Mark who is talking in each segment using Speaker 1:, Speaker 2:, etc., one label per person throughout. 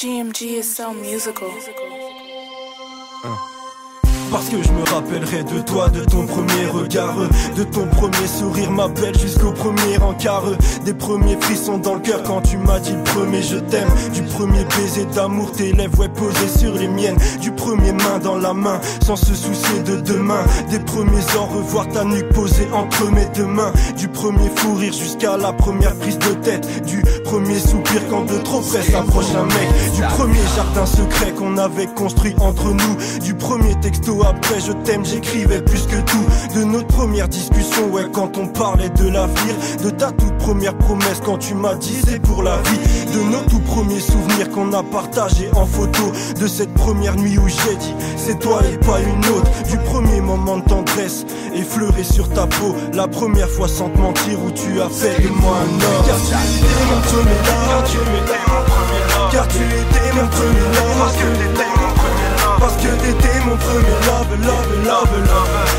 Speaker 1: GMG is so musical.
Speaker 2: Parce que je me rappellerai de toi, de ton premier regard, de ton premier sourire, ma belle, jusqu'au premier encart, des premiers frissons dans le cœur quand tu m'as dit le premier je t'aime, du premier baiser d'amour, tes lèvres ouais posées sur les miennes, du premier main dans la main, sans se soucier de demain, des premiers au revoir, ta nuque posée entre mes deux mains, du premier fou rire jusqu'à la première prise de tête, du premier soupir quand de trop près s'approche un mec, du premier jardin secret qu'on avait construit entre nous, du premier texto après je t'aime, j'écrivais plus que tout, de notre première discussion, ouais, quand on parlait de l'avenir, de ta toute première promesse quand tu m'as dit c'est pour la vie, de nos tout premiers souvenirs qu'on a partagés en photo, de cette première nuit où j'ai dit c'est toi et pas une autre, du premier moment de tendresse effleuré sur ta peau, la première fois sans te mentir où tu as fait de moi un homme. Car tu étais mon premier love, car tu étais mon premier love, parce que t'étais mon premier love,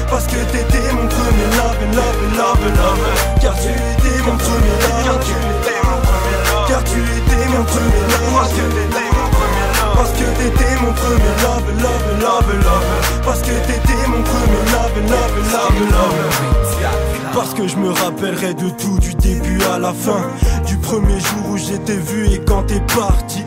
Speaker 2: parce que t'étais mon premier love, car tu étais mon premier love, car tu étais mon premier love, parce que t'étais mon premier love, parce que t'étais mon premier love. Parce que je me rappellerai de tout du début à la fin, du premier jour où j'étais vu et quand t'es parti,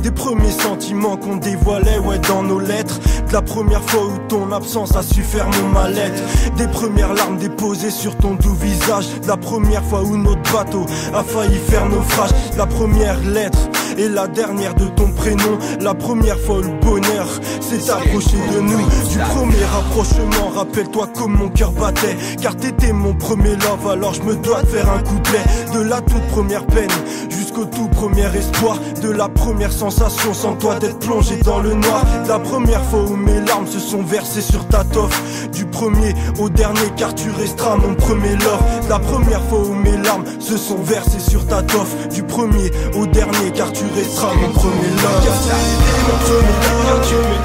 Speaker 2: des premiers sentiments qu'on dévoilait ouais dans nos lettres, de la première fois où ton absence a su faire mon mal-être, des premières larmes déposées sur ton doux visage, de la première fois où notre bateau a failli faire naufrage, la première lettre et la dernière de ton prénom, la première fois où le bonheur s'est approché de nous, du premier rapprochement, rappelle-toi comme mon cœur battait, car t'étais mon premier love, alors je me dois de faire un couplet, de la toute première peine jusqu'au tout premier espoir, de la première sensation sans toi d'être plongé dans le noir, de la première fois où mes larmes se sont versées sur ta toffe, du premier au dernier car tu resteras mon premier love, de la première fois où mes larmes se sont versées sur ta toffe, du premier au dernier car tu resteras mon premier love, car tu étais mon premier love,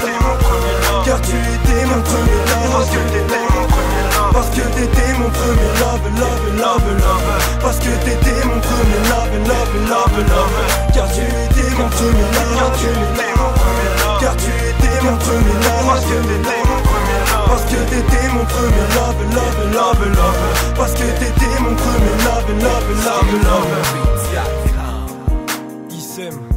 Speaker 2: car tu étais mon premier love, parce que t'étais mon premier love, parce que t'étais mon premier love, car tu étais mon premier love, car tu étais mon premier love, parce que t'étais mon premier love, parce que t'étais mon premier love. Issem.